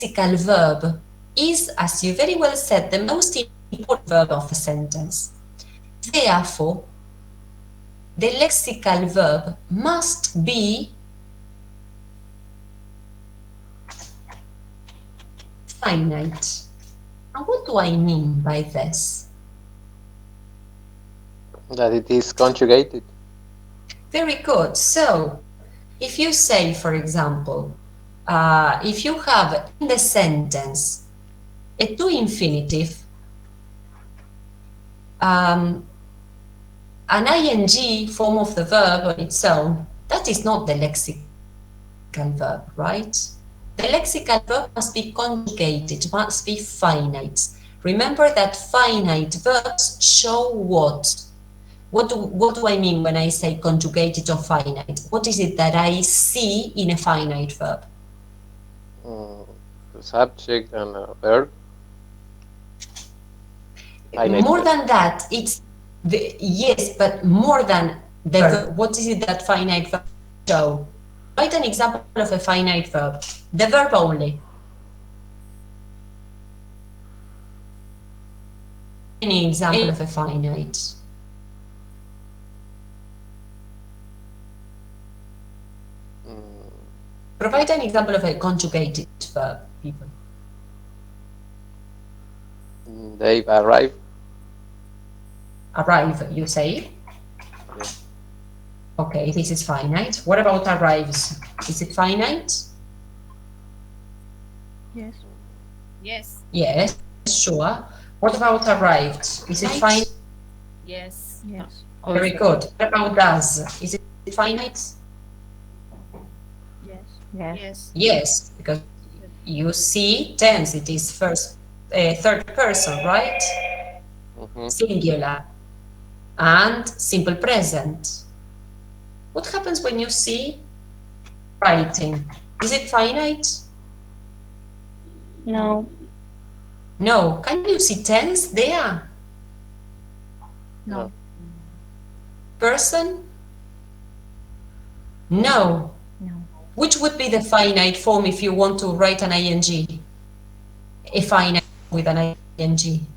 lexical verb is, as you very well said, the most important verb of a sentence. Therefore, the lexical verb must be finite. And what do I mean by this? That it is conjugated. Very good. So, if you say, for example, if you have in the sentence a to infinitive, an ing form of the verb on its own, that is not the lexical verb, right? The lexical verb must be conjugated, must be finite. Remember that finite verbs show what? What do I mean when I say conjugated or finite? What is it that I see in a finite verb? The subject and a verb. Finite More verb. than that, it's yes, but more than the verb. What is it that finite verb show? Write an example of a finite verb. The verb only. Any example of a finite? Provide an example of a conjugated verb, people. They arrive. Arrive, you say? Yeah. Okay, this is finite. What about arrives? Is it finite? Yes. Yes. Yes, sure. What about arrived? Is it finite? Yes. Yes. Very good. What about does? Is it finite? Yes. Yes. Yes, because you see tense, it is third person, right? Singular and simple present. What happens when you see writing? Is it finite? No. No. Can you see tense there? No. Person? No. No. Which would be the finite form if you want to write an ing? A finite with an ing.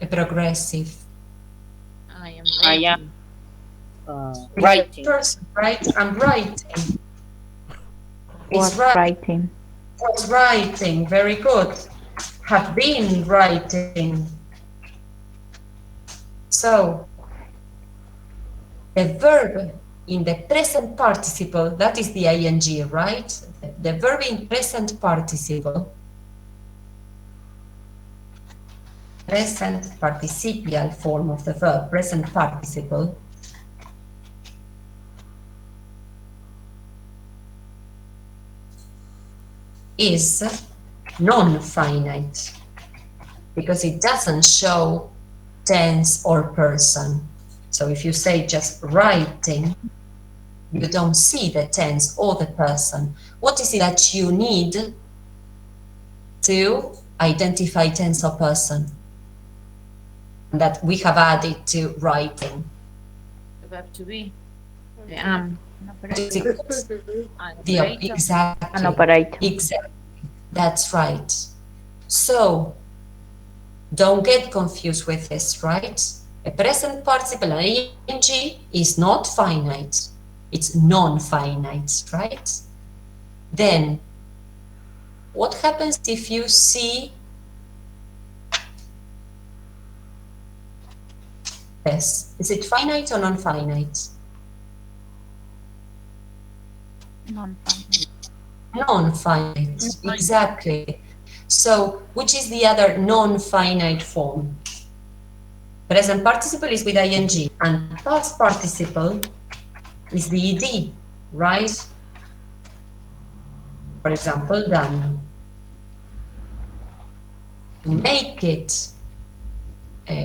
A progressive. I am Writing. Person, right? I'm writing. Was writing. Was writing. Very good. Have been writing. So, the verb in the present participle, that is the ing, right? The verb in present participle, present participial form of the verb, present participle, is non-finite because it doesn't show tense or person. So if you say just writing, you don't see the tense or the person. What is it that you need to identify tense or person that we have added to writing? The verb to be. The Exactly. An operator. Exactly. That's right. So don't get confused with this, right? A present participle ing is not finite. It's non-finite, right? Then what happens if you see this? Is it finite or non-finite? Non-finite. Non-finite, exactly. So, which is the other non-finite form? Present participle is with ing, and past participle is the ed, right? For example, done. To make it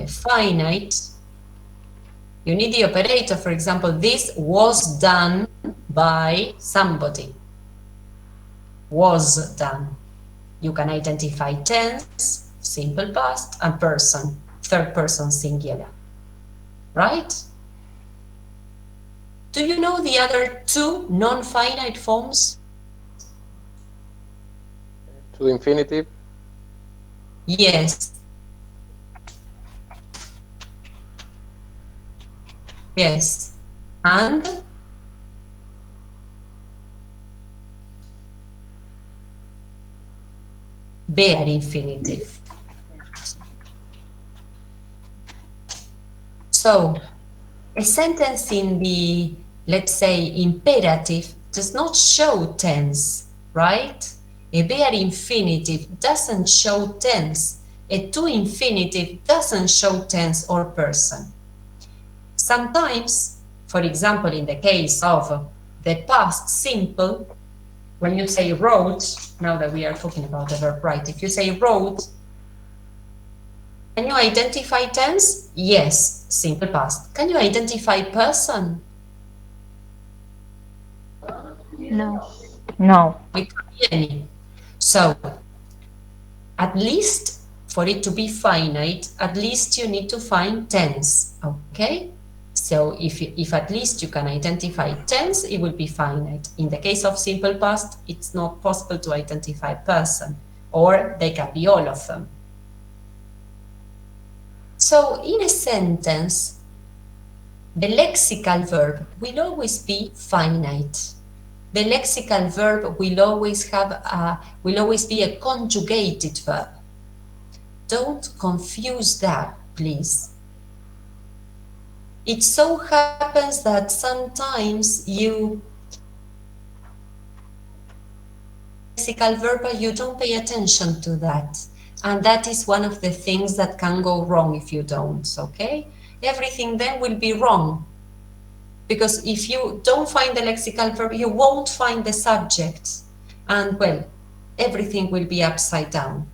finite, you need the operator. For example, this was done by somebody. Was done. You can identify tense, simple past, and person, third person singular. Right? Do you know the other two non-finite forms? To the infinitive. Yes. Yes. And bare infinitive. So a sentence in the, let's say, imperative does not show tense, right? A bare infinitive doesn't show tense. A to infinitive doesn't show tense or person. Sometimes, for example, in the case of the past simple, when you say wrote, now that we are talking about the verb write, if you say wrote, can you identify tense? Yes, simple past. Can you identify person? No. No. We can't see any. So, at least for it to be finite, at least you need to find tense, okay? So if at least you can identify tense, it will be finite. In the case of simple past, it's not possible to identify person, or they can be all of them. So in a sentence, the lexical verb will always be finite. The lexical verb will always be a conjugated verb. Don't confuse that, please. It so happens that sometimes lexical verb, you don't pay attention to that. And that is one of the things that can go wrong if you don't, okay? Everything then will be wrong. Because if you don't find the lexical verb, you won't find the subject. And well, everything will be upside down.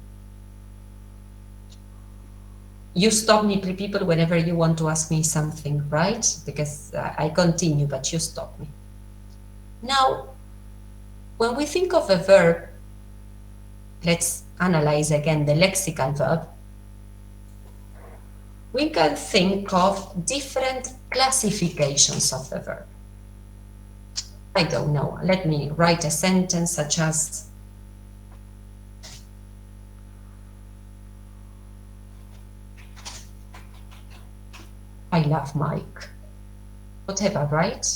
You stop me, people, whenever you want to ask me something, right? Because I continue, but you stop me. Now, when we think of a verb, let's analyze again the lexical verb. We can think of different classifications of the verb. I don't know. Let me write a sentence such as I love Mike. Whatever, right?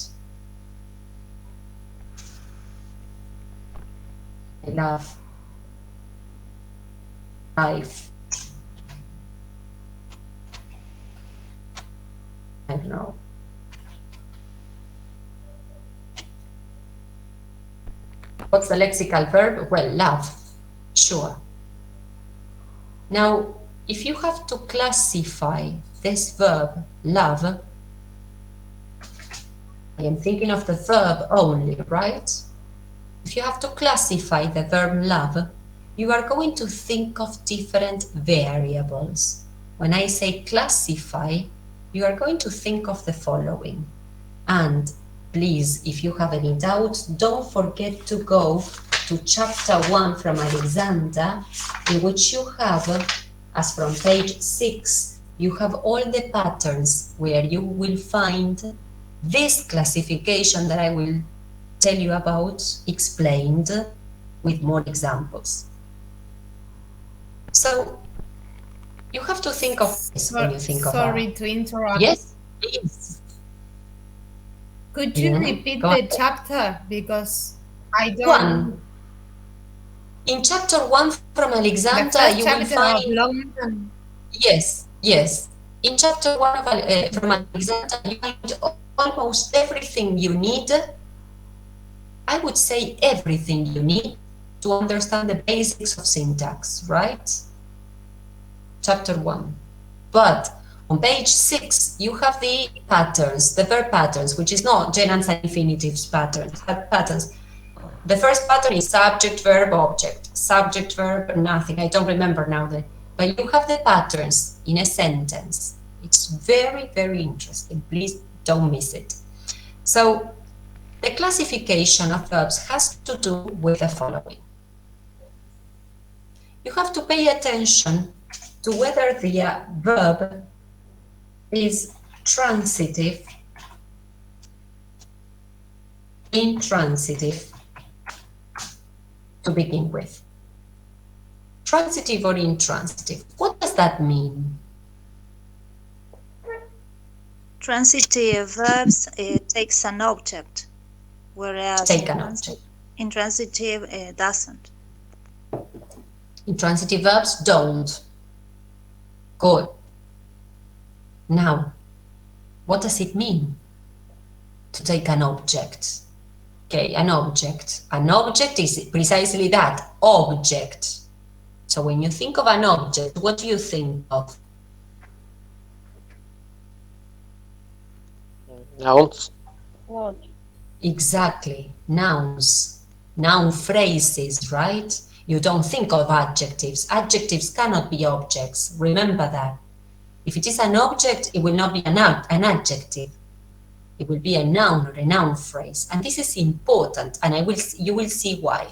I love life. I don't know. What's the lexical verb? Well, love. Sure. Now, if you have to classify this verb, love, I am thinking of the verb only, right? If you have to classify the verb love, you are going to think of different variables. When I say classify, you are going to think of the following. And please, if you have any doubts, don't forget to go to chapter 1 from Alexander, in which you have, as from page 6, you have all the patterns where you will find this classification that I will tell you about explained with more examples. So you have to think of this when you think of Sorry to interrupt. Yes, please. Could you Yeah, repeat go the ahead. chapter? Because I don't... One. In chapter 1 from The Alexander, first you will chapter of find... London. Yes, yes. In chapter 1 of, from Alexander, you find almost everything you need. I would say everything you need to understand the basics of syntax, right? Chapter 1. But on page 6, you have the patterns, the verb patterns, which is not gerunds and infinitives patterns. The first pattern is subject, verb, object. Subject, verb, nothing. I don't remember now. But you have the patterns in a sentence. It's very, very interesting. Please don't miss it. So the classification of verbs has to do with the following. You have to pay attention to whether the verb is transitive, intransitive to begin with. transitive or intransitive. What does that mean? Transitive verbs takes an object, whereas Take an object. intransitive doesn't. Intransitive verbs don't. Good. Now, what does it mean to take an object? Okay, an object. An object is precisely that, object. So when you think of an object, what do you think of? Nouns. What? Exactly, nouns, noun phrases, right? You don't think of adjectives. Adjectives cannot be objects. Remember that. If it is an object, it will not be an adjective. It will be a noun or a noun phrase. And this is important, and you will see why.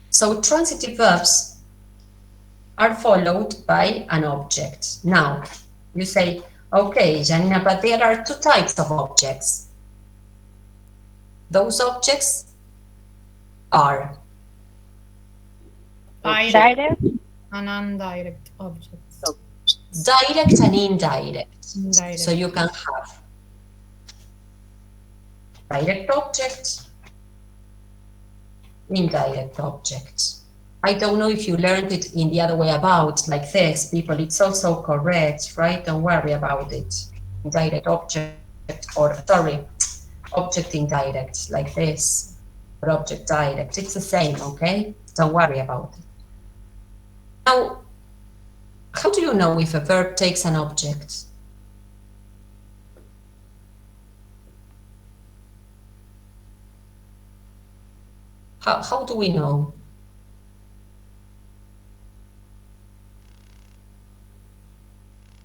So transitive verbs are followed by an object. Now, you say, okay, Janina, but there are two types of objects. Those objects are Direct? and indirect objects. direct and indirect. Indirect. So you can have direct object, indirect object. I don't know if you learned it in the other way about, like this, people, it's also correct, right? Don't worry about it. Indirect object, or sorry, object indirect, like this, or object direct. It's the same, okay? Don't worry about it. Now, how do you know if a verb takes an object? How do we know?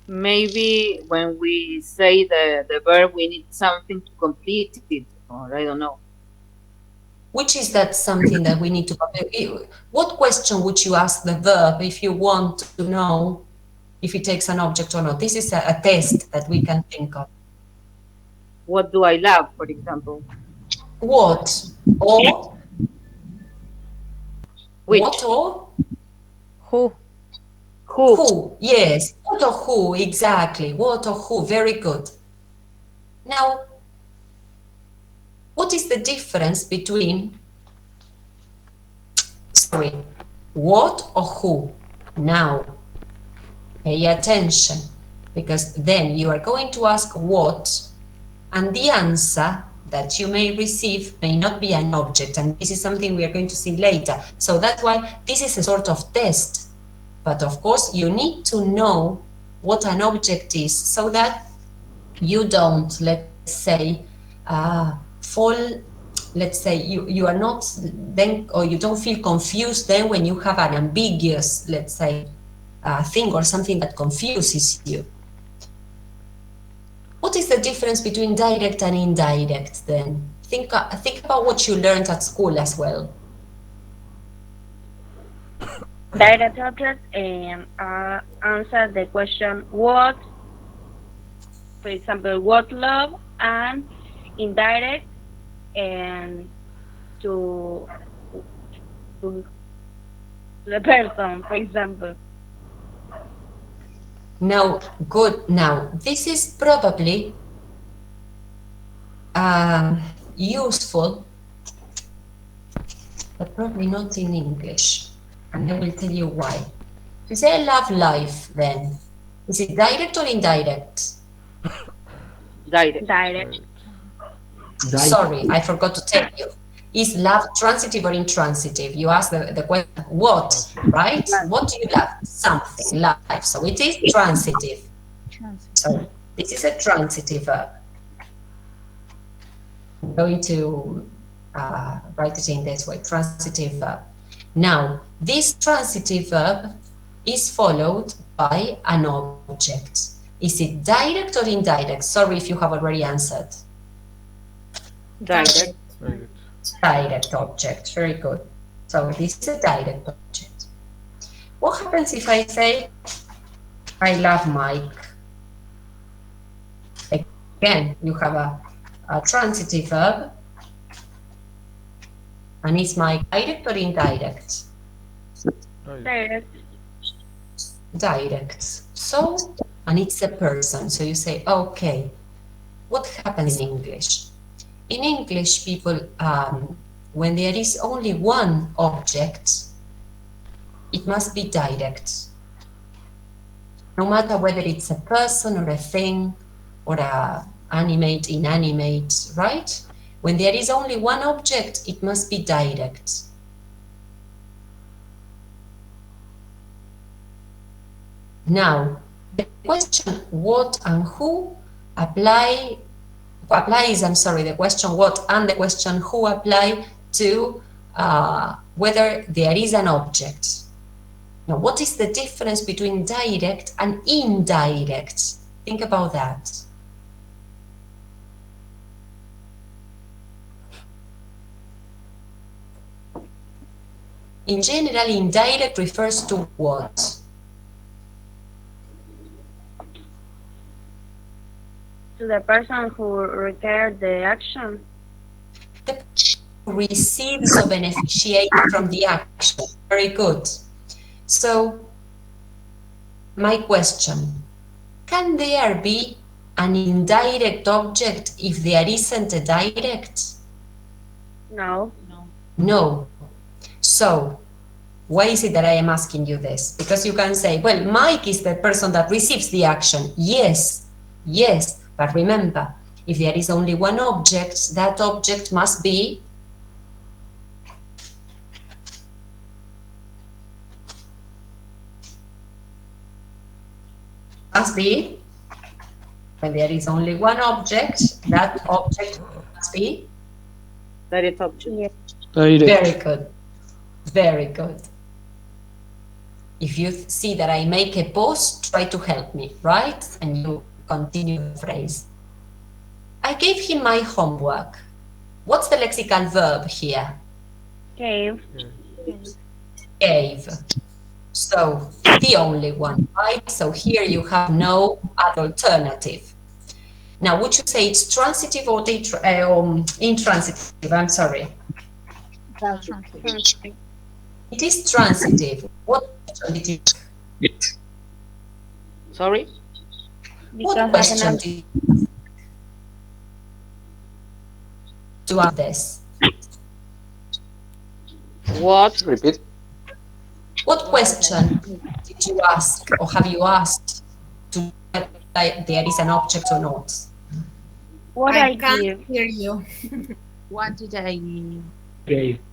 Maybe when we say the verb, we need something to complete it, or I don't know. Which is that something that we need to... What question would you ask the verb if you want to know if it takes an object or not? This is a test that we can think of. What do I love, for example? What? Or? Which? What or? Who? Who? Who? Yes. What or who? Exactly. What or who? Very good. Now, what is the difference between, sorry, what or who? Now, pay attention, because then you are going to ask what, and the answer that you may receive may not be an object, and this is something we are going to see later. So that's why this is a sort of test. But of course, you need to know what an object is so that you don't, let's say, you are not then, or you don't feel confused then when you have an ambiguous, let's say, thing or something that confuses you. What is the difference between direct and indirect then? Think about what you learned at school as well. Direct object answer the question what, for example, what love, and indirect and to the person, for example. Now, good. Now, this is probably useful, but probably not in English. And I will tell you why. If you say I love life, then is it direct or indirect? Direct. Direct. Sorry, I forgot to tell you. Is love transitive or intransitive? You ask the question, what, right? What do you love? Something, life. So it is transitive. So this is a transitive verb. I'm going to write it in this way, transitive verb. Now, this transitive verb is followed by an object. Is it direct or indirect? Sorry if you have already answered. Direct. Direct object, very good. So this is a direct object. What happens if I say, I love Mike? Again, you have a transitive verb. And is Mike direct or indirect? Direct. Direct. So, and it's a person. So you say, okay, what happens in English? In English, people, when there is only one object, it must be direct. No matter whether it's a person or a thing or a animate, inanimate, right? When there is only one object, it must be direct. Now, the question what and who applies, the question what and the question who apply to whether there is an object. Now, what is the difference between direct and indirect? Think about that. In general, indirect refers to what? To the person who required the action. The person who receives or beneficiates from the action. Very good. So, my question, can there be an indirect object if there isn't a direct? No. No. So, why is it that I am asking you this? Because you can say, well, Mike is the person that receives the action. Yes, yes, but remember, if there is only one object, that object must be when there is only one object, that object must be Direct object. Yes. very good. Very good. If you see that I make a pause, try to help me, right? And you continue the phrase. I gave him my homework. What's the lexical verb here? Gave. Gave. So, the only one, right? So here you have no other alternative. Now, would you say it's transitive or intransitive? I'm sorry. It is transitive. What question did you? Sorry? What Because question did you to ask this? What? Repeat. What question did you ask or have you asked to whether there is an object or not? what I I can't give. hear you. What did I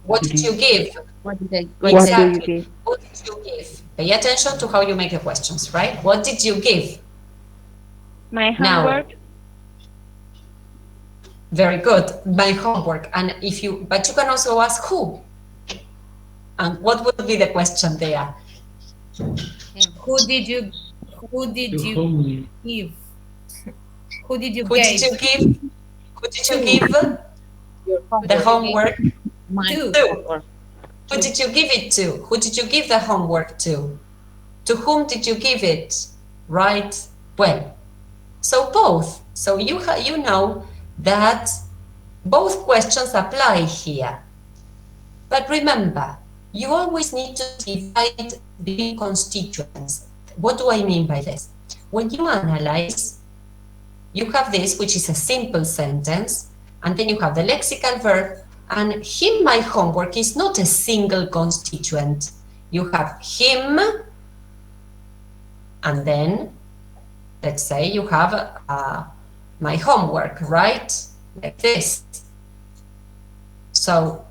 What did you give? what did I Exactly. What did you give? Pay attention to how you make the questions, right? What did you give? My Now, homework. very good. My homework. And if you, but you can also ask who. And what would be the question there? Who did you give? Who did you Who did give? you give? Who did you give the homework my To. homework? Who did you give it to? Who did you give the homework to? To whom did you give it? Right? Well, so both. So you know that both questions apply here. But remember, you always need to divide between constituents. What do I mean by this? When you analyze, you have this, which is a simple sentence, and then you have the lexical verb, and him, my homework, is not a single constituent. You have him, and then, let's say you have my homework, right? Like this. So,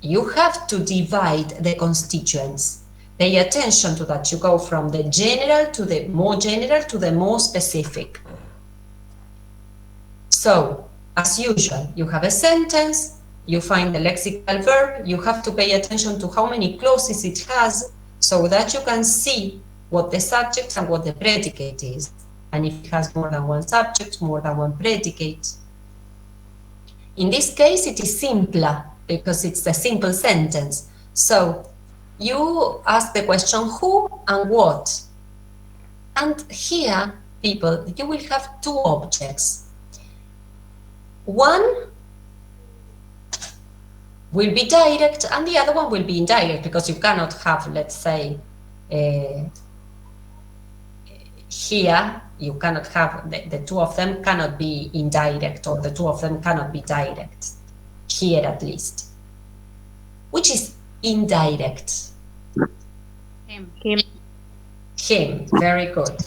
you have to divide the constituents. Pay attention to that. You go from the general to the more specific. So, as usual, you have a sentence, you find the lexical verb, you have to pay attention to how many clauses it has so that you can see what the subject and what the predicate is. And if it has more than one subject, more than one predicate. In this case, it is simpler because it's a simple sentence. So you ask the question who and what. And here, people, you will have two objects. One will be direct and the other one will be indirect, because you cannot have, let's say, here you cannot have the two of them cannot be indirect, or the two of them cannot be direct, here at least. Which is indirect? Him. Him, very good.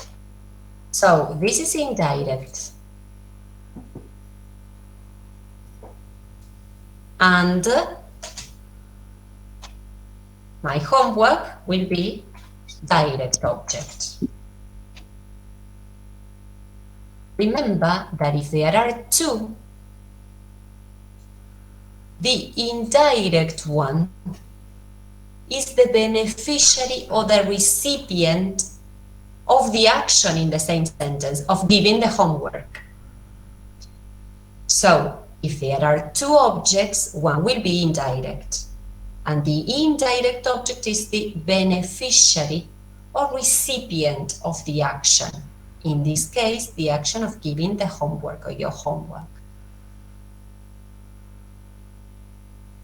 So this is indirect. And my homework will be direct object. Remember that if there are two, the indirect one is the beneficiary or the recipient of the action in the same sentence, of giving the homework. So if there are two objects, one will be indirect, and the indirect object is the beneficiary or recipient of the action. In this case, the action of giving the homework or your homework.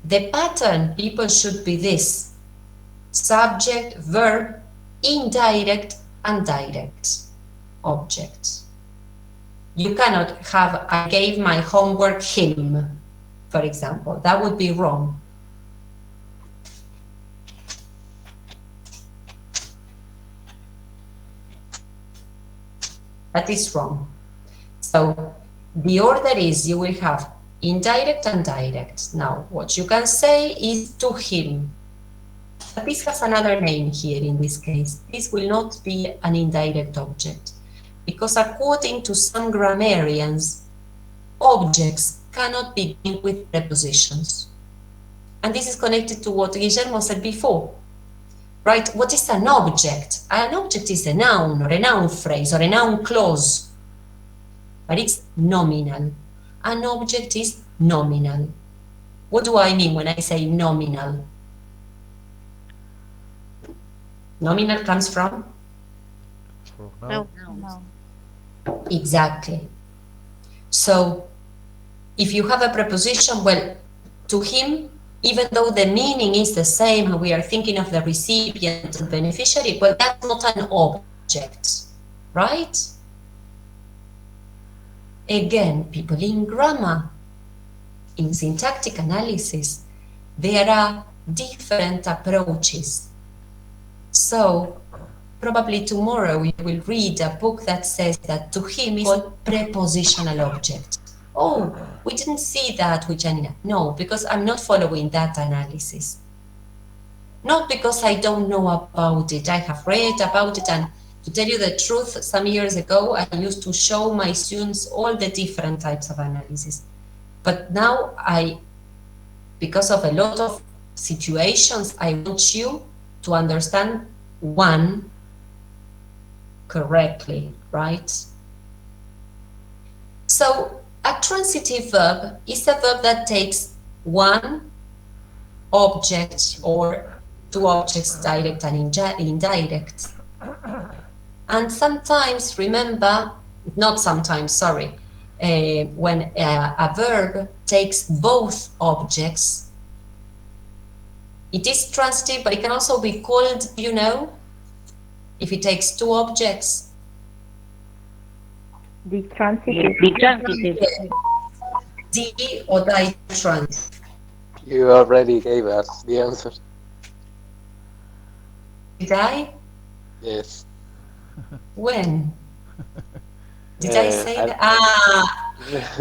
The pattern, people, should be this: subject, verb, indirect, and direct objects. You cannot have, I gave my homework him, for example. That would be wrong. That is wrong. So the order is you will have indirect and direct. Now, what you can say is to him. But this has another name here in this case. This will not be an indirect object, because according to some grammarians, objects cannot begin with prepositions. And this is connected to what Guillermo said before. Right? What is an object? An object is a noun, or a noun phrase, or a noun clause. But it's nominal. An object is nominal. What do I mean when I say nominal? Nominal comes from? No. Exactly. So if you have a preposition, well, to him, even though the meaning is the same and we are thinking of the recipient and beneficiary, well, that's not an object, right? Again, people, in grammar, in syntactic analysis, there are different approaches. So probably tomorrow we will read a book that says that to him is a prepositional object. Oh, we didn't see that with Janina. No, because I'm not following that analysis. Not because I don't know about it. I have read about it, and to tell you the truth, some years ago, I used to show my students all the different types of analysis. But now because of a lot of situations, I want you to understand one correctly, right? So a transitive verb is a verb that takes one object or two objects, direct and indirect. And sometimes, remember, not sometimes, sorry, when a verb takes both objects, it is transitive, but it can also be called, you know, if it takes two objects. The transitive. The transitive. D or ditransitive. You already gave us the answer. Did I? Yes. When? Did I say I- that? Ah,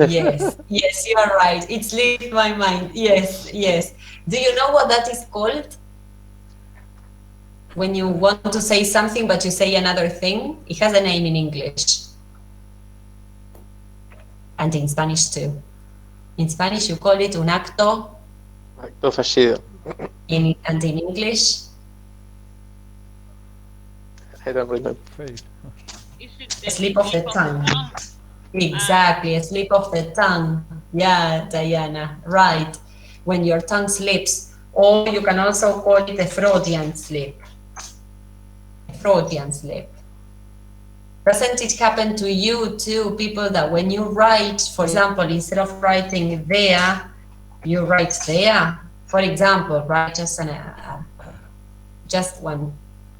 yes, yes, you are right. It slipped my mind. Yes, yes. Do you know what that is called? When you want to say something but you say another thing, it has a name in English. And in Spanish too. In Spanish you call it un acto. Acto fallido. And in English? I don't remember. Fade. A slip of the tongue. Exactly, a slip of the tongue. Yeah, Diana, right. When your tongue slips, or you can also call it a Freudian slip. A Freudian slip. Doesn't it happen to you too, people, that when you write, for example, instead of writing there, you write there? For example, right, just one,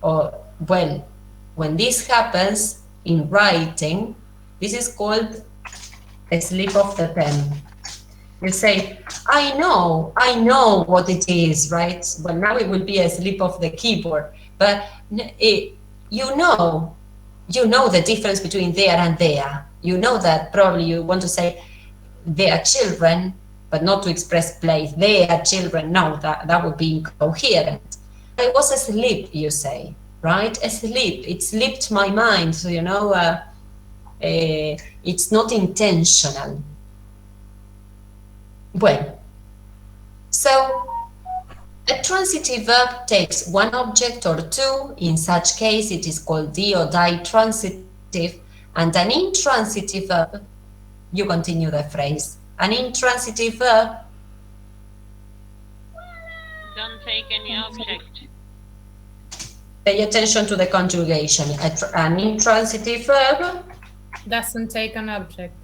or well, when this happens in writing, this is called a slip of the pen. You say, I know what it is, right? Well, now it will be a slip of the keyboard, but you know the difference between there and there. You know that probably you want to say their children, but not to express place. Their children, no, that would be incoherent. It was a slip, you say, right? A slip. It slipped my mind, so it's not intentional. Well, so a transitive verb takes one object or two. In such case, it is called the or die transitive. And an intransitive verb, you continue the phrase. An intransitive verb. Don't take any object. Pay attention to the conjugation. An intransitive verb. Doesn't take an object.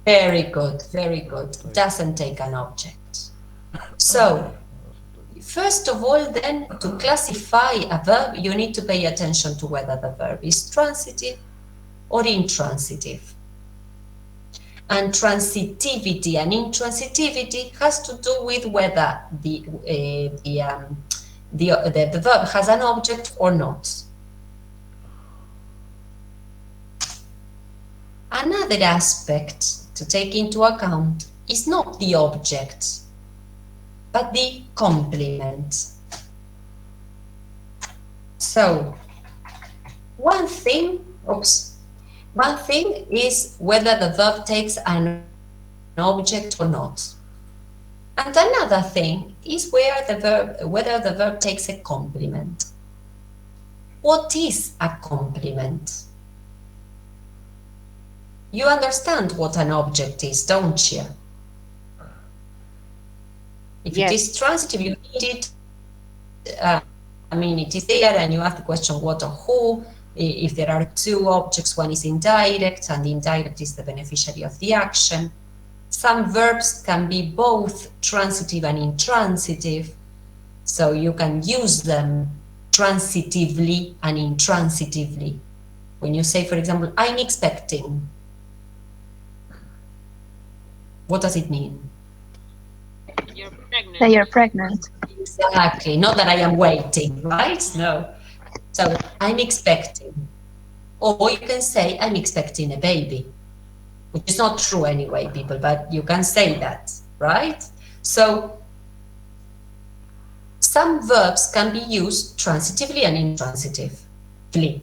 Very good, very good. Doesn't take an object. So, first of all, then, to classify a verb, you need to pay attention to whether the verb is transitive or intransitive. And transitivity and intransitivity has to do with whether the verb has an object or not. Another aspect to take into account is not the object, but the complement. So, one thing is whether the verb takes an object or not. And another thing is whether the verb takes a complement. What is a complement? You understand what an object is, don't you? If Yes. it is transitive, you need it. It is there, and you ask the question what or who. If there are two objects, one is indirect, and the indirect is the beneficiary of the action. Some verbs can be both transitive and intransitive, so you can use them transitively and intransitively. When you say, for example, I'm expecting, what does it mean? You're pregnant. That you're pregnant. Exactly, not that I am waiting, right? No. So I'm expecting. Or you can say I'm expecting a baby, which is not true anyway, people, but you can say that, right? So some verbs can be used transitively and intransitively.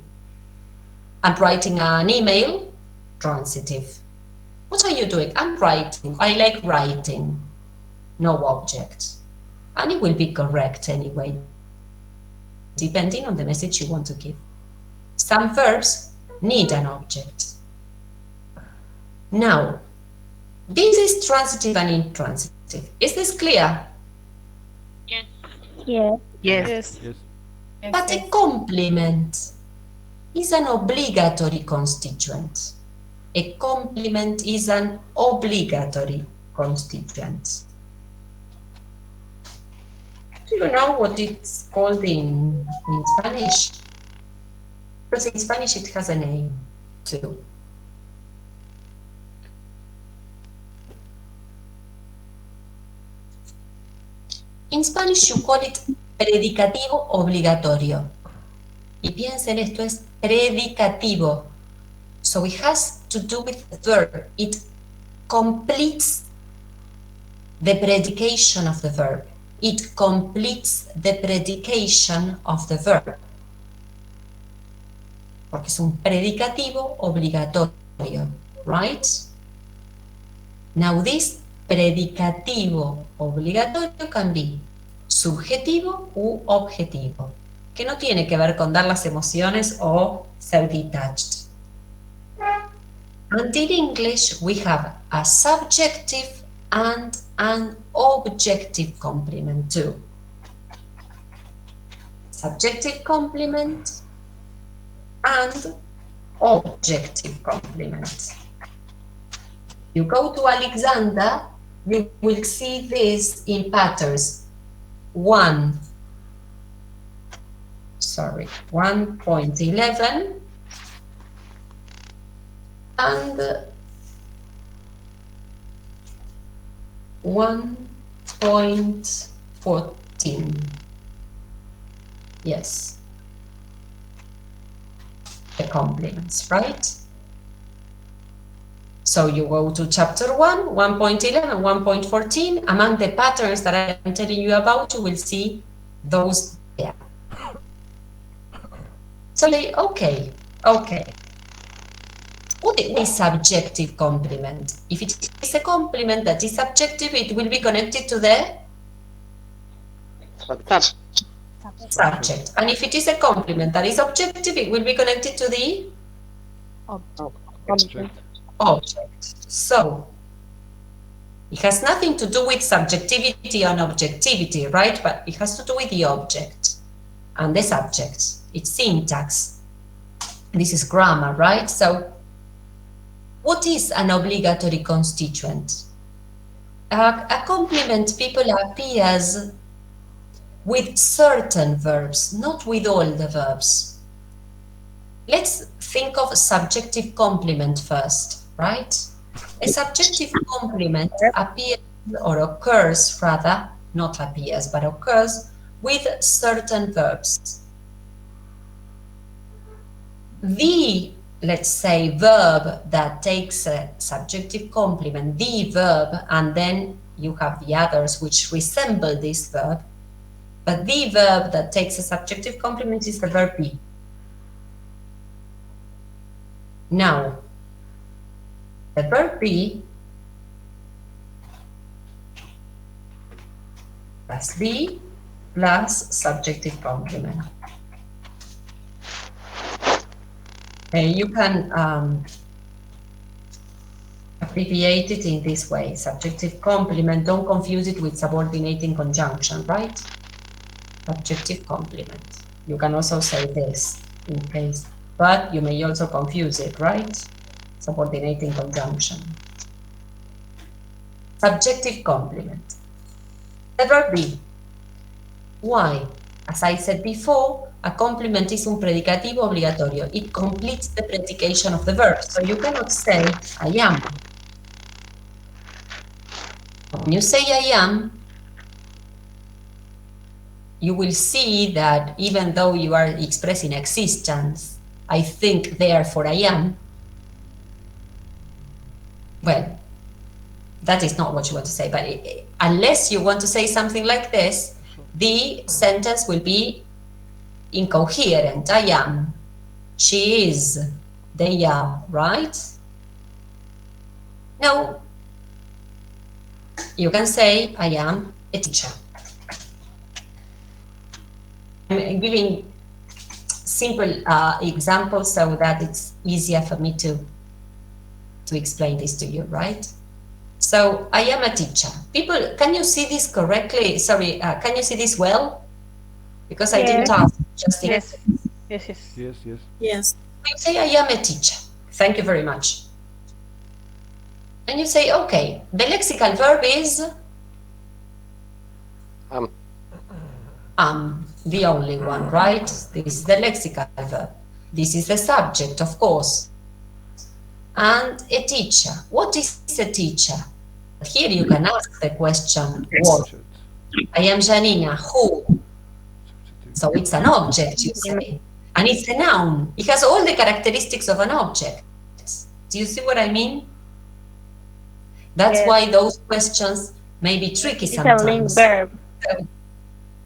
I'm writing an email, transitive. What are you doing? I'm writing. I like writing. No object. And it will be correct anyway, depending on the message you want to give. Some verbs need an object. Now, this is transitive and intransitive. Is this clear? Yes. Yes. Yes. Yes. But a complement is an obligatory constituent. A complement is an obligatory constituent. Do you know what it's called in Spanish? Because in Spanish it has a name too. In Spanish you call it predicativo obligatorio. Y piensen, esto es predicativo. So it has to do with the verb. It completes the predication of the verb. It completes the predication of the verb. Porque es un predicativo obligatorio, right? Now this predicativo obligatorio can be subjetivo u objetivo, que no tiene que ver con dar las emociones o ser detached. And in English we have a subjective and an objective complement too. Subjective complement and objective complement. You go to Alexander, you will see this in patterns. 1.11 and 1.14. Yes, the complements, right? So you go to chapter 1, 1.11, 1.14. Among the patterns that I am telling you about, you will see those there. So they, okay. What is subjective complement? If it is a complement that is subjective, it will be connected to the subject. And if it is a complement that is objective, it will be connected to the Object. object. So it has nothing to do with subjectivity and objectivity, right? But it has to do with the object and the subject. It's syntax. This is grammar, right? So what is an obligatory constituent? A complement, people, appears with certain verbs, not with all the verbs. Let's think of subjective complement first, right? A subjective complement appears or occurs, rather, not appears, but occurs with certain verbs. The, let's say, verb that takes a subjective complement, the verb, and then you have the others which resemble this verb, but the verb that takes a subjective complement is the verb be. Now, the verb be plus be plus subjective complement. You can abbreviate it in this way, subjective complement. Don't confuse it with subordinating conjunction, right? Subjective complement. You can also say this in case, but you may also confuse it, right? Subordinating conjunction. Subjective complement. The verb be. Why? As I said before, a complement is un predicativo obligatorio. It completes the predication of the verb. So you cannot say I am. When you say I am, you will see that even though you are expressing existence, I think, therefore I am. Well, that is not what you want to say, but unless you want to say something like this, the sentence will be incoherent. I am, she is, they are, right? No, you can say I am a teacher. I'm giving simple examples so that it's easier for me to explain this to you, right? So I am a teacher. People, can you see this correctly? Sorry, can you see this well? Because I didn't ask. Just Yes. Yes. You say I am a teacher. Thank you very much. And you say, okay, the lexical verb is the only one, right? This is the lexical verb. This is the subject, of course. And a teacher. What is a teacher? Here you can ask the question, what? I am Janina, who? So it's an object, you say. And it's a noun. It has all the characteristics of an object. Do you see what I mean? That's why those questions may be tricky sometimes. It's a link verb.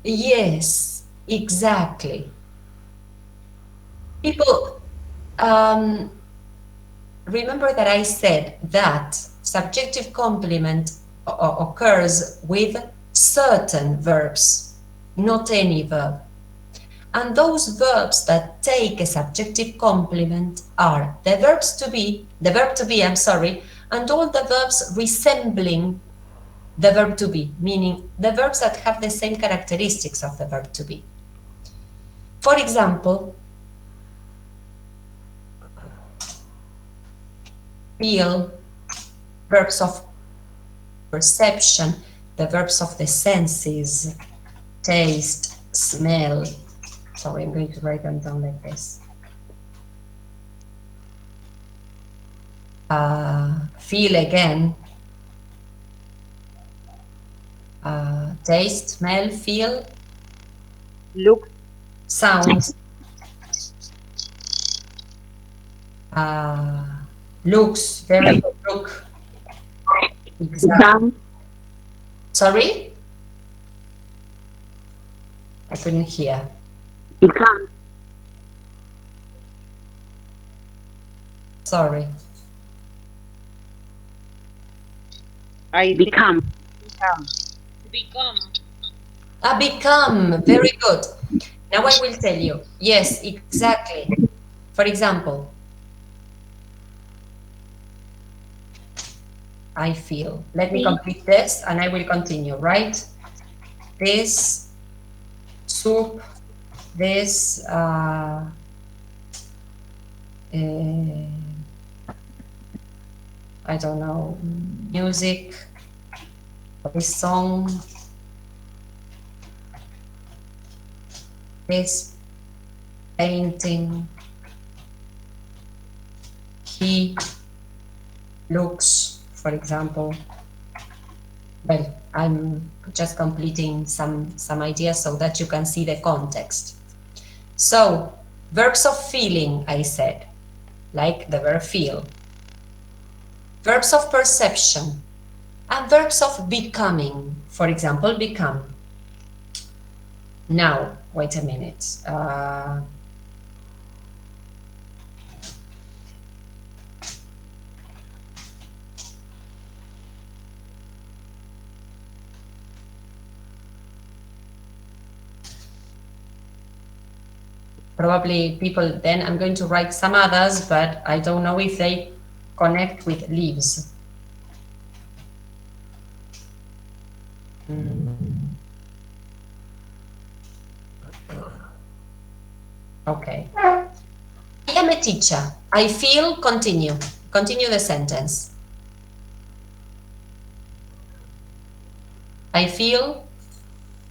Yes, exactly. People, remember that I said that subjective complement occurs with certain verbs, not any verb. And those verbs that take a subjective complement are the verb to be, and all the verbs resembling the verb to be, meaning the verbs that have the same characteristics of the verb to be. For example, feel, verbs of perception, the verbs of the senses, taste, smell. Sorry, I'm going to write them down like this. Feel again. Taste, smell, feel. Look. Sound. Looks, very good. Look. Exactly. Sorry? I couldn't hear. Become. Sorry. I Become. Become. Become, very good. Now I will tell you. Yes, exactly. For example, I feel. Let me complete this and I will continue, right? This soup, this, I don't know, music, this song, this painting, he looks, for example. Well, I'm just completing some ideas so that you can see the context. So, verbs of feeling, I said, like the verb feel. Verbs of perception and verbs of becoming. For example, become. Now, wait a minute. Probably people, then I'm going to write some others, but I don't know if they connect with leaves. Okay. I am a teacher. I feel, continue. Continue the sentence. I feel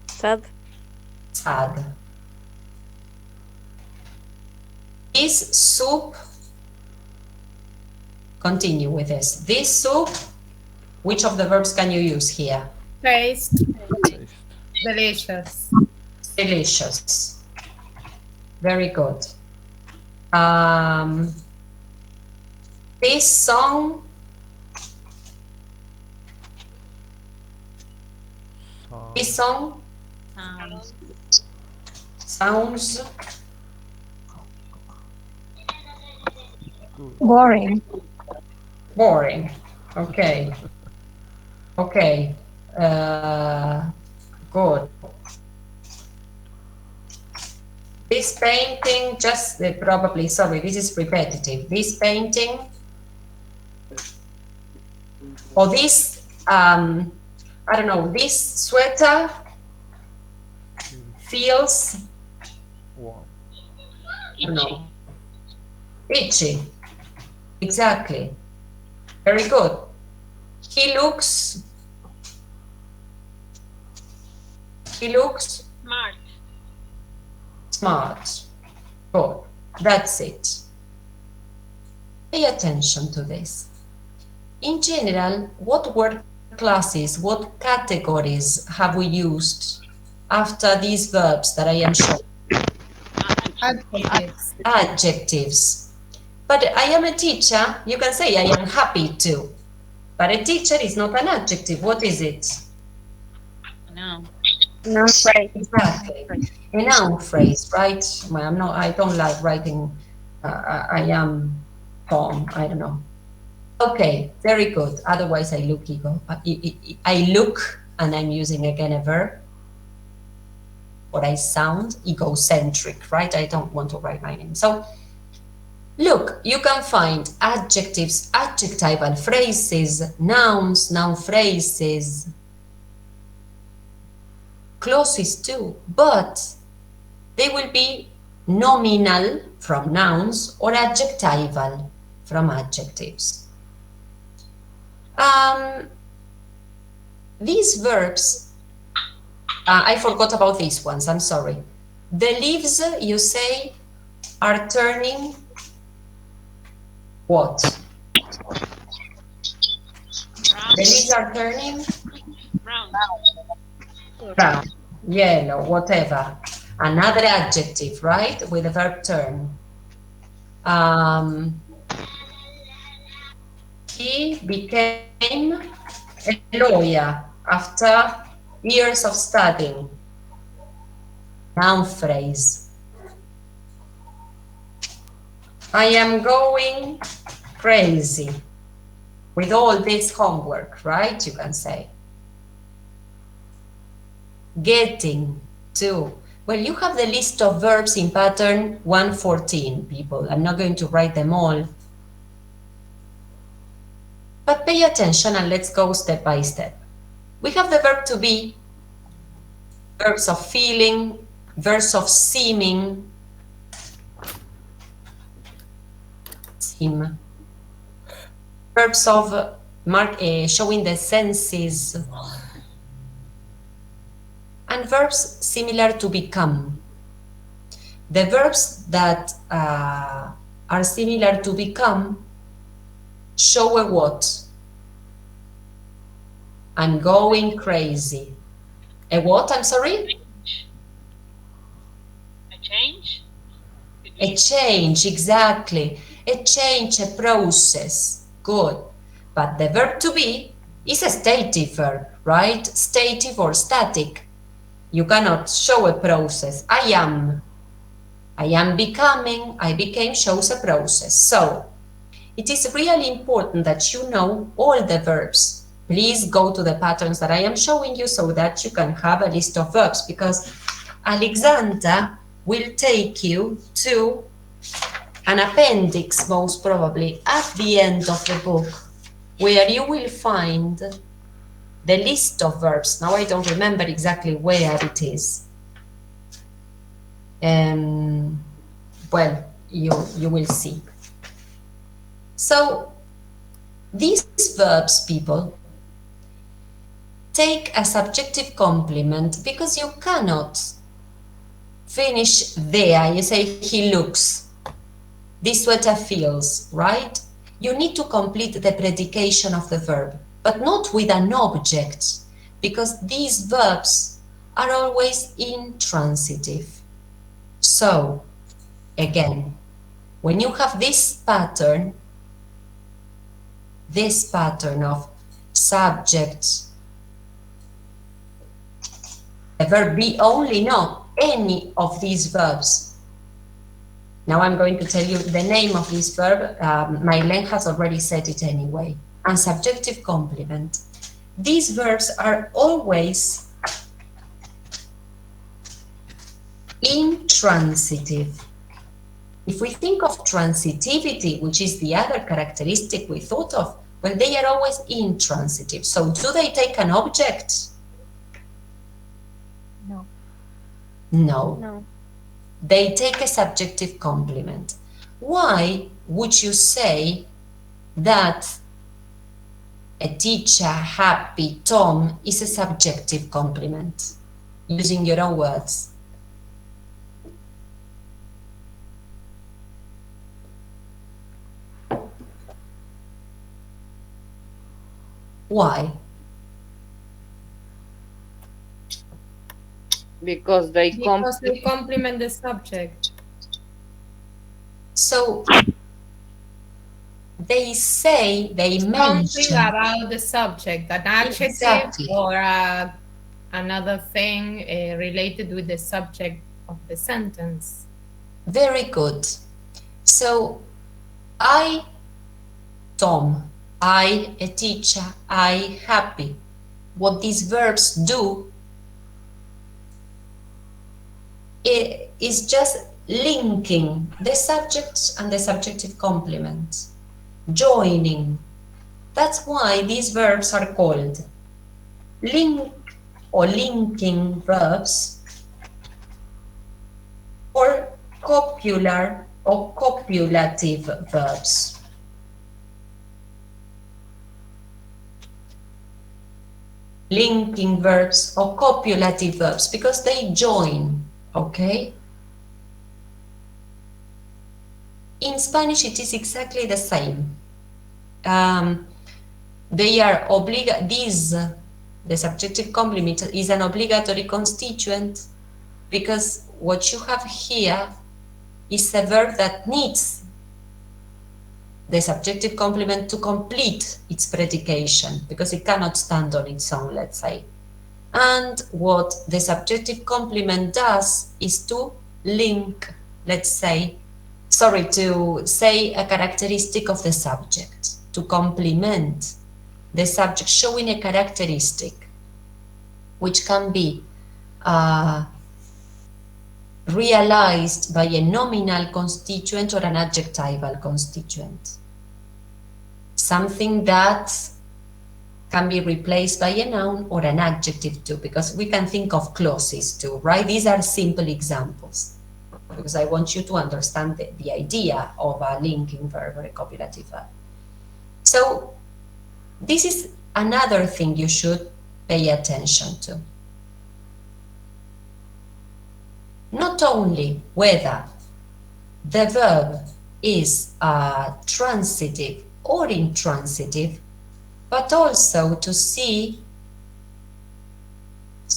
Sad. sad. This soup, continue with this. This soup, which of the verbs can you use here? Taste. Delicious. Delicious. Very good. This song, this song sounds Boring. boring. Okay. Okay. Good. This painting, just probably, sorry, this is repetitive. This painting, or this, I don't know, this sweater feels, I don't know, itchy. Exactly. Very good. He looks Smart. smart. Good. That's it. Pay attention to this. In general, what word classes, what categories have we used after these verbs that I am showing? Adjectives. Adjectives. But I am a teacher, you can say I am happy to. But a teacher is not an adjective. What is it? No. Noun phrase. Exactly. A noun phrase, right? Well, I don't like writing I am Tom, I don't know. Okay, very good. Otherwise I look ego. I look, and I'm using again a verb. Or I sound egocentric, right? I don't want to write my name. So look, you can find adjectives, adjectival phrases, nouns, noun phrases, clauses too, but they will be nominal from nouns or adjectival from adjectives. These verbs I forgot about these ones, I'm sorry. The leaves, you say, are turning what? Brown. The leaves are turning Brown. brown, yellow, whatever. Another adjective, right? With the verb turn. He became a lawyer after years of studying. Noun phrase. I am going crazy with all this homework, right? You can say. Getting to. Well, you have the list of verbs in pattern 114, people. I'm not going to write them all. But pay attention and let's go step by step. We have the verb to be, verbs of feeling, verbs of seeming, seem, verbs of showing the senses, and verbs similar to become. The verbs that are similar to become show a what? I'm going crazy. A what, I'm sorry? A change. A change, exactly. A change, a process. Good. But the verb to be is a stative verb, right? Stative or static. You cannot show a process. I am becoming, I became shows a process. So, it is really important that you know all the verbs. Please go to the patterns that I am showing you so that you can have a list of verbs, because Alexandra will take you to an appendix, most probably, at the end of the book, where you will find the list of verbs. Now I don't remember exactly where it is. Well, you will see. So these verbs, people, take a subjective complement because you cannot finish there. You say he looks, this sweater feels, right? You need to complete the predication of the verb, but not with an object, because these verbs are always intransitive. So, again, when you have this pattern of subject, the verb be only, no, any of these verbs. Now I'm going to tell you the name of this verb. Mylene has already said it anyway. And subjective complement. These verbs are always intransitive. If we think of transitivity, which is the other characteristic we thought of, well, they are always intransitive. So do they take an object? No. No. No. They take a subjective complement. Why would you say that a teacher, happy, Tom, is a subjective complement? Using your own words. Why? Because they complement the subject. So they say, they mention something about the subject, an adjective exactly. or another thing related with the subject of the sentence. Very good. So I, Tom, I, a teacher, I, happy. What these verbs do is just linking the subject and the subjective complement, joining. That's why these verbs are called link or linking verbs, or copular or copulative verbs. linking verbs or copulative verbs because they join, okay? In Spanish, it is exactly the same. They are the subjective complement is an obligatory constituent because what you have here is a verb that needs the subjective complement to complete its predication because it cannot stand on its own, let's say. And what the subjective complement does is to link, let's say, to say a characteristic of the subject, to complement the subject, showing a characteristic which can be realized by a nominal constituent or an adjectival constituent. Something that can be replaced by a noun or an adjective too, because we can think of clauses too, right? These are simple examples, because I want you to understand the idea of a linking verb or a copulative verb. So this is another thing you should pay attention to. Not only whether the verb is transitive or intransitive, but also to see,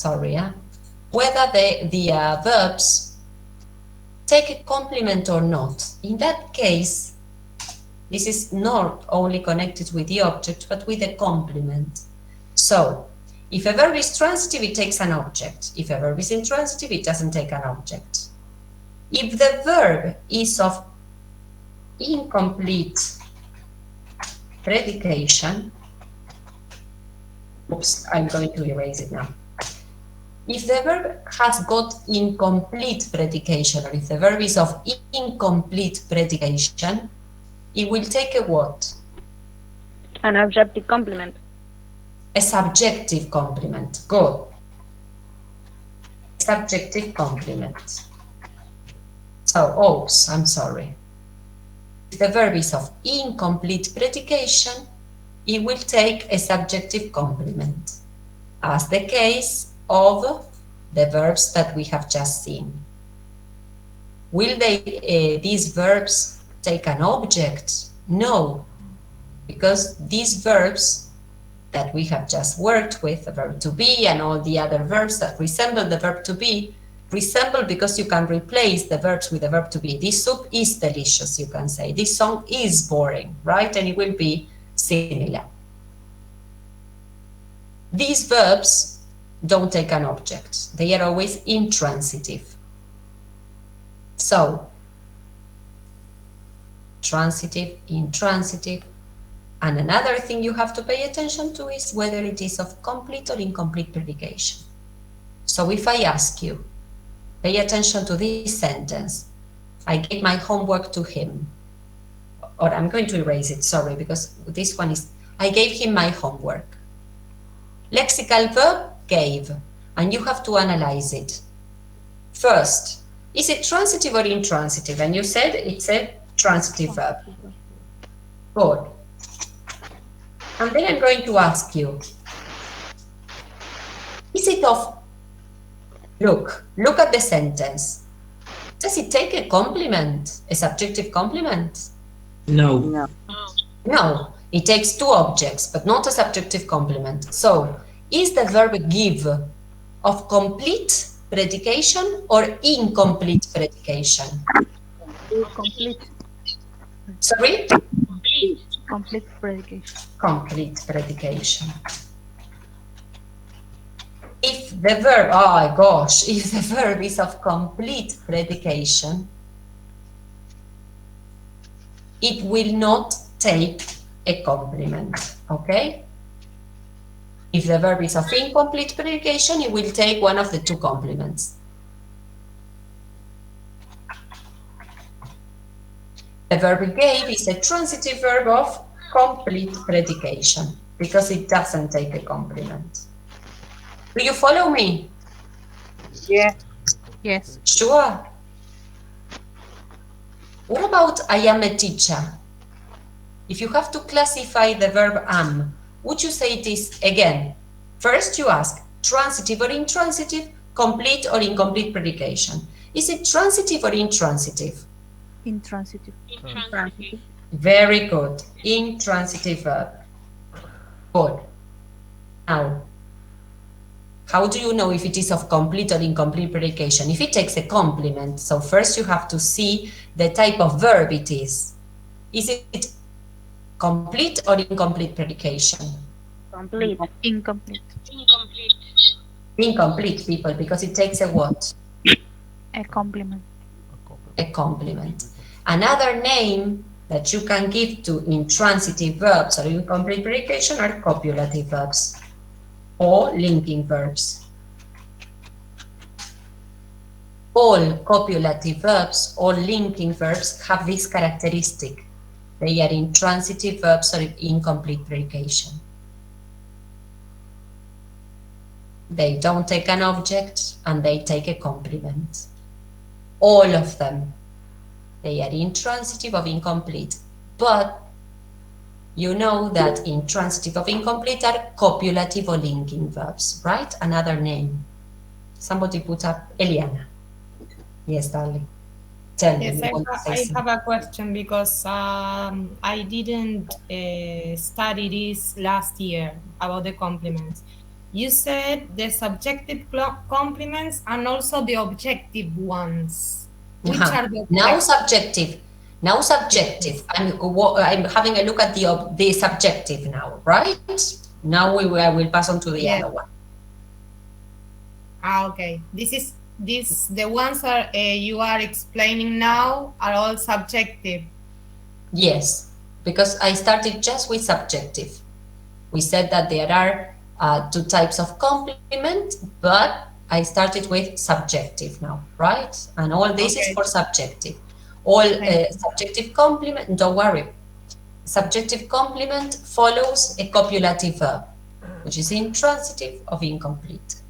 whether the verbs take a complement or not. In that case, this is not only connected with the object, but with a complement. So, if a verb is transitive, it takes an object. If a verb is intransitive, it doesn't take an object. If the verb is of incomplete predication, oops, I'm going to erase it now. If the verb has got incomplete predication, or if the verb is of incomplete predication, it will take a what? An objective complement. A subjective complement. Good. Subjective complement. So, I'm sorry. If the verb is of incomplete predication, it will take a subjective complement, as the case of the verbs that we have just seen. Will these verbs take an object? No, because these verbs that we have just worked with, the verb to be and all the other verbs that resemble the verb to be, resemble because you can replace the verbs with the verb to be. This soup is delicious, you can say. This song is boring, right? And it will be similar. These verbs don't take an object. They are always intransitive. So, transitive, intransitive. And another thing you have to pay attention to is whether it is of complete or incomplete predication. So if I ask you, pay attention to this sentence, I gave my homework to him. Or I'm going to erase it, sorry, because this one is, I gave him my homework. Lexical verb, gave, and you have to analyze it. First, is it transitive or intransitive? And you said it's a transitive verb. Good. And then I'm going to ask you, is it of, look at the sentence. Does it take a complement, a subjective complement? No. No, it takes two objects, but not a subjective complement. So, is the verb give of complete predication or incomplete predication? Complete. Sorry? Complete predication. Complete predication. If the verb, oh gosh, if the verb is of complete predication, it will not take a complement, okay? If the verb is of incomplete predication, it will take one of the two complements. The verb gave is a transitive verb of complete predication because it doesn't take a complement. Do you follow me? Yeah. Yes. Sure. What about I am a teacher? If you have to classify the verb am, would you say it is, again, First you ask, transitive or intransitive, complete or incomplete predication. Is it transitive or intransitive? Intransitive. Intransitive. Very good. Intransitive verb. Good. Now, how do you know if it is of complete or incomplete predication? If it takes a complement, so first you have to see the type of verb it is. Is it complete or incomplete predication? Complete. Incomplete. Incomplete. Incomplete, people, because it takes a what? A complement. A complement. Another name that you can give to intransitive verbs or incomplete predication are copulative verbs or linking verbs. All copulative verbs or linking verbs have this characteristic. They are intransitive verbs or incomplete predication. They don't take an object and they take a complement. All of them. They are intransitive or incomplete. But you know that intransitive or incomplete are copulative or linking verbs, right? Another name. Somebody put up Eliana. Yes, darling. Tell me. Yes, you want to say I something. have a question because I didn't study this last year about the complements. You said the subjective complements and also the objective ones. Which are the Now correct? subjective. Now subjective. I'm having a look at the subjective now, right? Now I will pass on to the Yes. other one. Okay. The ones are you are explaining now are all subjective. Yes, because I started just with subjective. We said that there are two types of complement, but I started with subjective now, right? And all this is Okay. for subjective. All Thank subjective complement, don't worry. Subjective complement follows a copulative verb, which is intransitive or incomplete.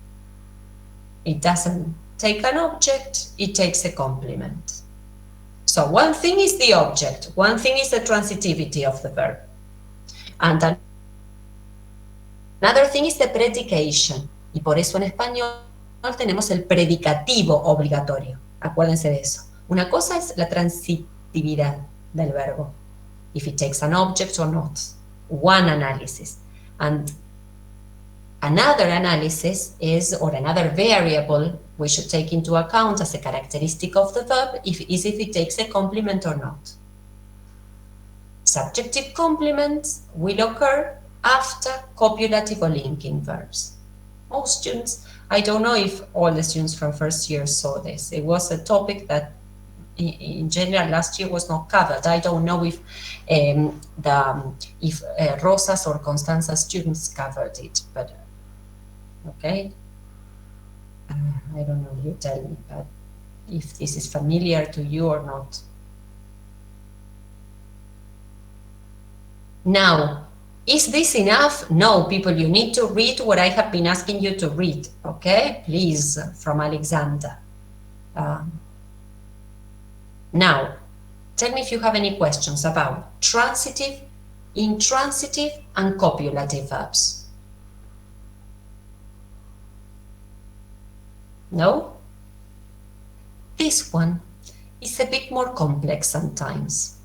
It doesn't take an object, it takes a complement. So one thing is the object, one thing is the transitivity of the verb. And another thing is the predication. Y por eso en español tenemos el predicativo obligatorio. Acuérdense de eso. Una cosa es la transitividad del verbo. If it takes an object or not. One analysis. And another analysis is, or another variable we should take into account as a characteristic of the verb is if it takes a complement or not. Subjective complements will occur after copulative or linking verbs. Most students, I don't know if all the students from first year saw this. It was a topic that in general last year was not covered. I don't know if Rosa's or Constanza's students covered it, but okay. I don't know, you tell me, but if this is familiar to you or not. Now, is this enough? No, people, you need to read what I have been asking you to read, okay? Please, from Alexander. Now, tell me if you have any questions about transitive, intransitive, and copulative verbs. No? This one is a bit more complex sometimes.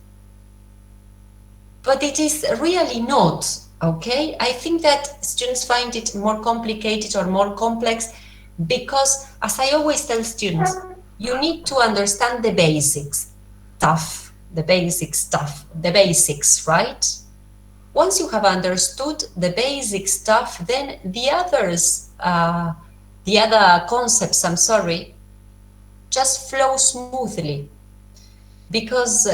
But it is really not, okay? I think that students find it more complicated or more complex because, as I always tell students, you need to understand the basics, the basics, right? Once you have understood the basic stuff, then the other concepts, just flow smoothly because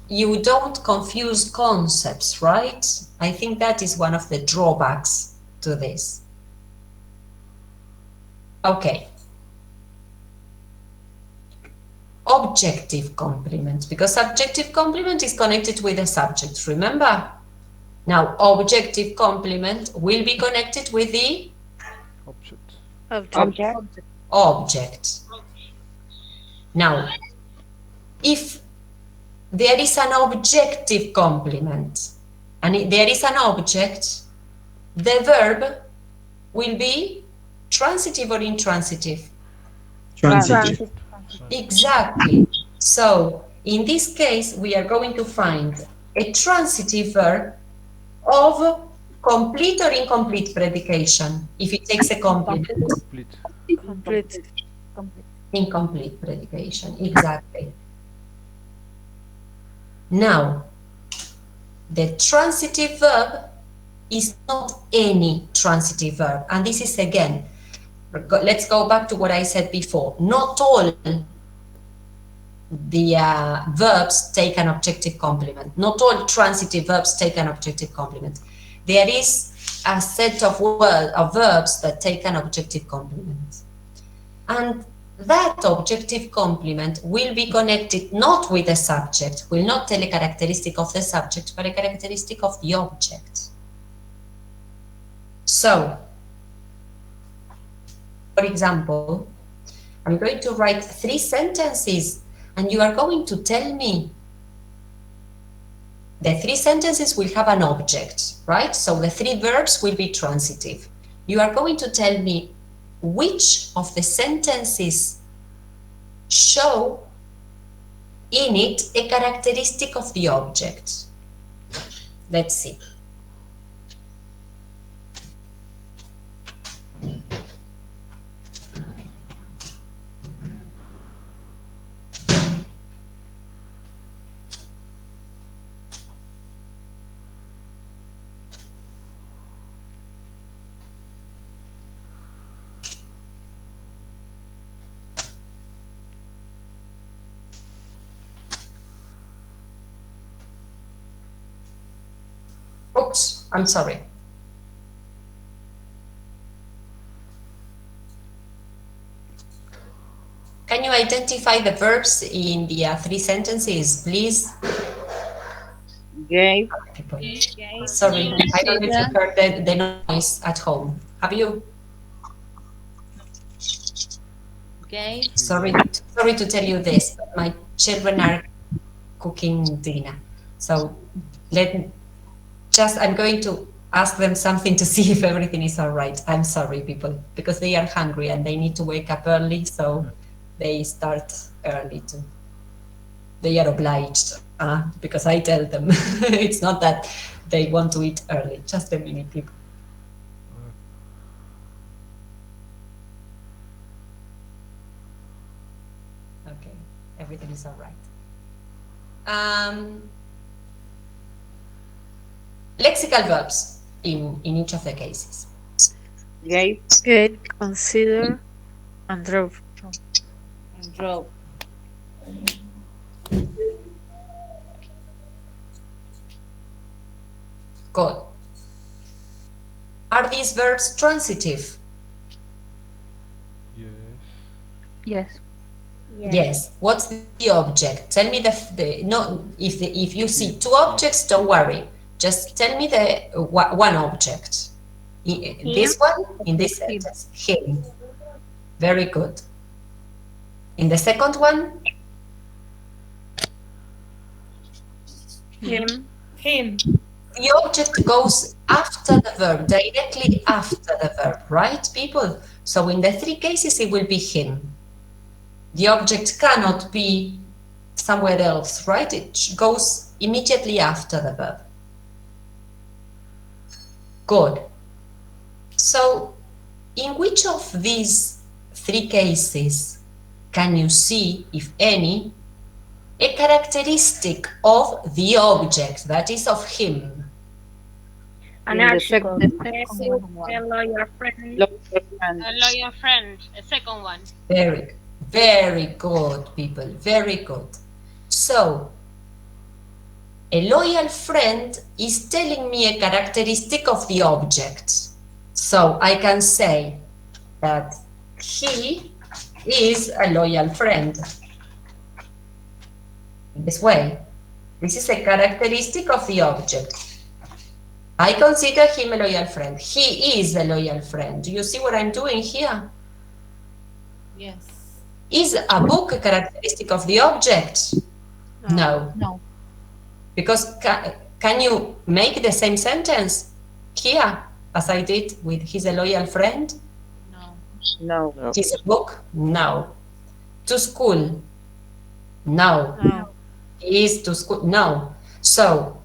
you don't confuse concepts, right? I think that is one of the drawbacks to this. Okay. Objective complement, because subjective complement is connected with the subject, remember? Now, objective complement will be connected with the object. Now, if there is an objective complement and there is an object, the verb will be transitive or intransitive? Transitive. Exactly. So in this case, we are going to find a transitive verb of complete or incomplete predication if it takes a complement. Complete. Incomplete predication, exactly. Now, the transitive verb is not any transitive verb. And this is again, let's go back to what I said before. Not all the verbs take an objective complement. Not all transitive verbs take an objective complement. There is a set of verbs that take an objective complement. And that objective complement will be connected not with the subject, will not tell a characteristic of the subject, but a characteristic of the object. So, for example, I'm going to write 3 sentences and you are going to tell me the 3 sentences will have an object, right? So the 3 verbs will be transitive. You are going to tell me which of the sentences show in it a characteristic of the object. Let's see. Oops, I'm sorry. Can you identify the verbs in the 3 sentences, please? Gave. Sorry, I don't know if you heard the noise at home. Have you? Gave. Sorry to tell you this, but my children are cooking dinner. So I'm going to ask them something to see if everything is all right. I'm sorry, people, because they are hungry and they need to wake up early, so they start early too. They are obliged, because I tell them. It's not that they want to eat early. Just a minute, people. Okay, everything is all right. Lexical verbs in each of the cases. Gave. Gave. Consider. And drove. And drove. Good. Are these verbs transitive? Yes. Yes. What's the object? Tell me if you see 2 objects, don't worry. Just tell me the one object. This one, in this sentence, him. Very good. In the second one? Him. The object goes after the verb, directly after the verb, right, people? So in the 3 cases, it will be him. The object cannot be somewhere else, right? It goes immediately after the verb. Good. So in which of these 3 cases can you see, if any, a characteristic of the object, that is of him? An In the article. second one. Hello, your friend. A loyal friend. A second one. Very good, people. Very good. So, a loyal friend is telling me a characteristic of the object. So, I can say that he is a loyal friend. This way. This is a characteristic of the object. I consider him a loyal friend. He is a loyal friend. Do you see what I'm doing here? Yes. Is a book a characteristic of the object? No. No. Because can you make the same sentence here as I did with he's a loyal friend? No. No. He's a book? No. To school? No. No. He is to school? No. So,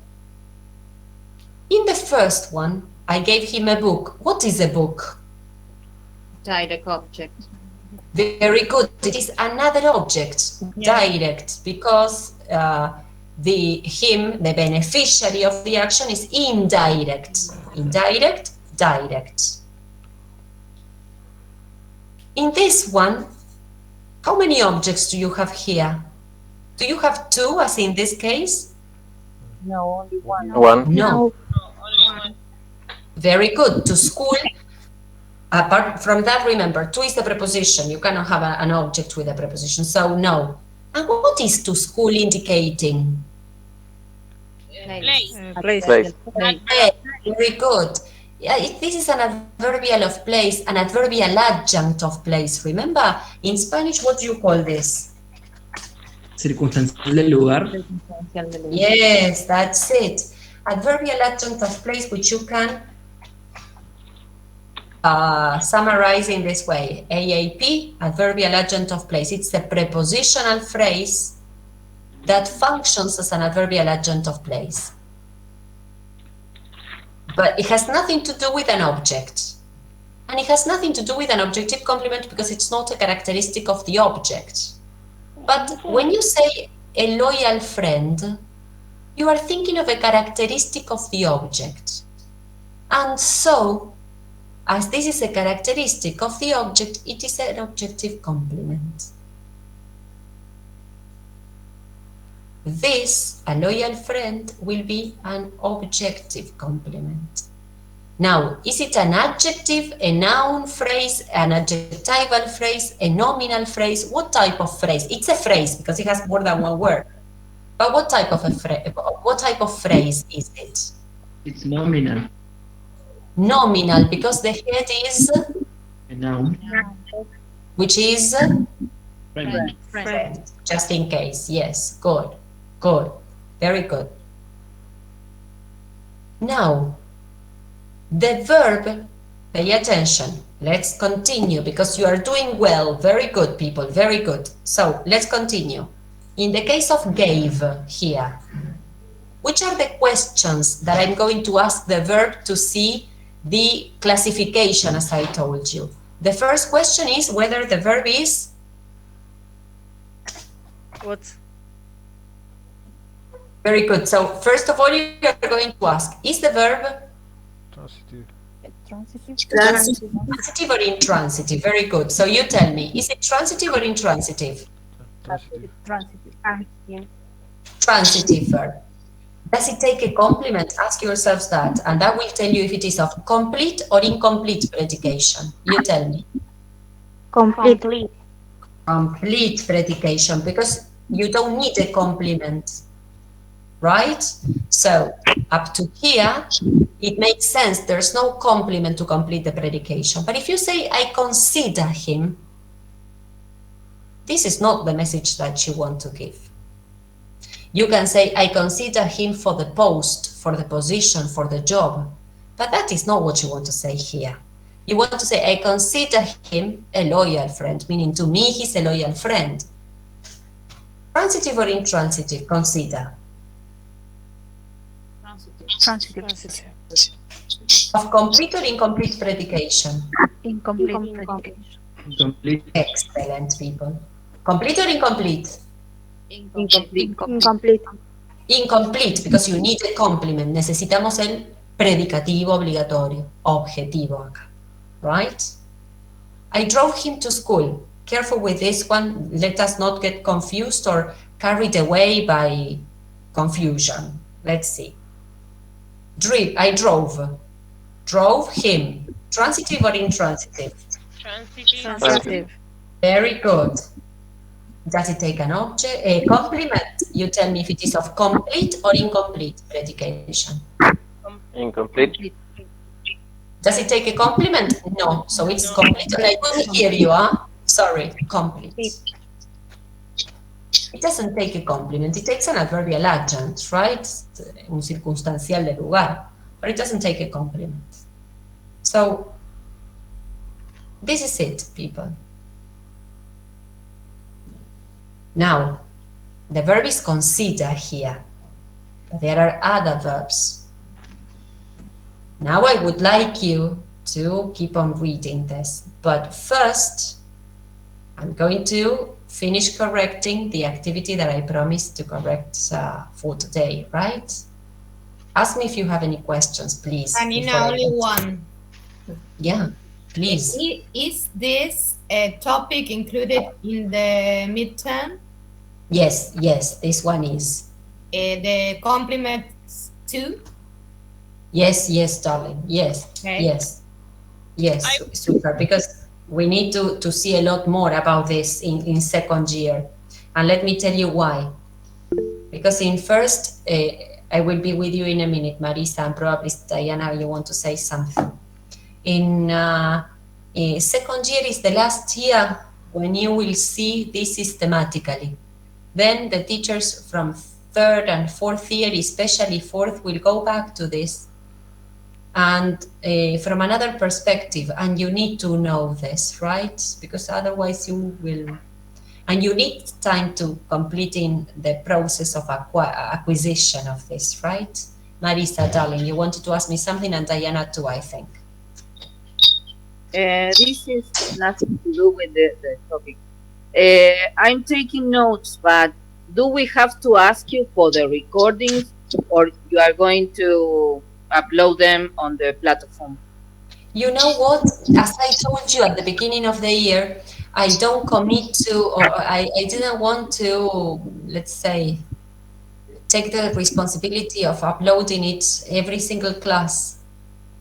in the first one, I gave him a book. What is a book? Direct object. Very good. It is another object, direct, because the beneficiary of the action is indirect. Indirect, direct. In this one, how many objects do you have here? Do you have two, as in this case? No, only one. One. No. Only one. Very good. To school. Apart from that, remember, to is the preposition. You cannot have an object with a preposition, so no. And what is to school indicating? Place. Place. Place. Very good. Yeah, this is an adverbial of place, an adverbial adjunct of place. Remember, in Spanish, what do you call this? Circunstancial del lugar. Yes, that's it. Adverbial adjunct of place, which you can summarize in this way. AAP, adverbial adjunct of place. It's a prepositional phrase that functions as an adverbial adjunct of place. But it has nothing to do with an object. And it has nothing to do with an objective complement because it's not a characteristic of the object. But when you say a loyal friend, you are thinking of a characteristic of the object. And so, as this is a characteristic of the object, it is an objective complement. This, a loyal friend, will be an objective complement. Now, is it an adjective, a noun phrase, an adjectival phrase, a nominal phrase? What type of phrase? It's a phrase because it has more than one word. But what type of phrase is it? It's nominal. Nominal, because the head is, A noun. which is Friend. friend, just in case. Yes, good, good, very good. Now, the verb, pay attention. Let's continue because you are doing well. Very good, people, very good. So let's continue. In the case of gave here, which are the questions that I'm going to ask the verb to see the classification, as I told you? The first question is whether the verb is What? very good. So first of all, you are going to ask, is the verb transitive or intransitive? Very good. So you tell me, is it transitive or intransitive? Transitive verb. Does it take a complement? Ask yourselves that, and that will tell you if it is of complete or incomplete predication. You tell me. Complete. Complete predication, because you don't need a complement, right? So up to here, it makes sense. There's no complement to complete the predication. But if you say, I consider him, this is not the message that you want to give. You can say, I consider him for the post, for the position, for the job. But that is not what you want to say here. You want to say, I consider him a loyal friend, meaning to me, he's a loyal friend. Transitive or intransitive? Consider. Transitive. Of complete or incomplete predication? Incomplete predication. Incomplete. Excellent, people. Complete or incomplete? Incomplete. Incomplete, because you need a complement. Necesitamos el predicativo obligatorio, objetivo acá, right? I drove him to school. Careful with this one. Let us not get confused or carried away by confusion. Let's see. I drove. Drove him. Transitive or intransitive? Transitive. Very good. Does it take an object, a complement? You tell me if it is of complete or incomplete predication. Incomplete. Does it take a complement? No. So it's complete. I couldn't hear you, huh? Sorry, complete. It doesn't take a complement. It takes an adverbial adjunct, right? Un circunstancial de lugar. But it doesn't take a complement. So this is it, people. Now, the verb is consider here, but there are other verbs. Now I would like you to keep on reading this, but first I'm going to finish correcting the activity that I promised to correct for today, right? Ask me if you have any questions, please. Anina, only one. Yeah, please. Is this a topic included in the midterm? Yes, yes, this one is. The complements too? Yes, yes, darling. Yes, Okay. yes, yes, super. Because we need to see a lot more about this in second year. And let me tell you why. Because in first, I will be with you in a minute, Marisa, and probably Diana, you want to say something. In second year is the last year when you will see this systematically. Then the teachers from third and fourth year, especially fourth, will go back to this and from another perspective, and you need to know this, right? Because otherwise you will, and you need time to completing the process of acquisition of this, right? Marisa, darling, you wanted to ask me something, and Diana too, I think. This is nothing to do with the topic. I'm taking notes, but do we have to ask you for the recordings, or you are going to upload them on the platform? You know what? As I told you at the beginning of the year, I don't commit to, or I didn't want to, let's say, take the responsibility of uploading it every single class,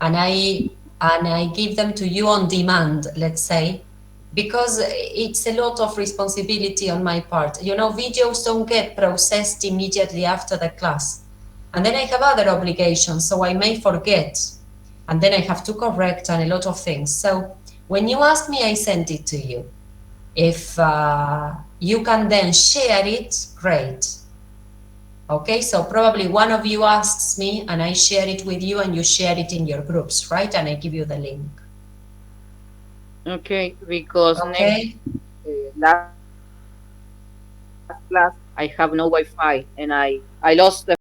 and I give them to you on demand, let's say, because it's a lot of responsibility on my part. You know, videos don't get processed immediately after the class, and then I have other obligations, so I may forget, and then I have to correct and a lot of things. So when you ask me, I send it to you. If you can then share it, great. Okay, so probably one of you asks me and I share it with you and you share it in your groups, right? And I give you the link. Okay, because Okay. last class I have no Wi-Fi and I lost the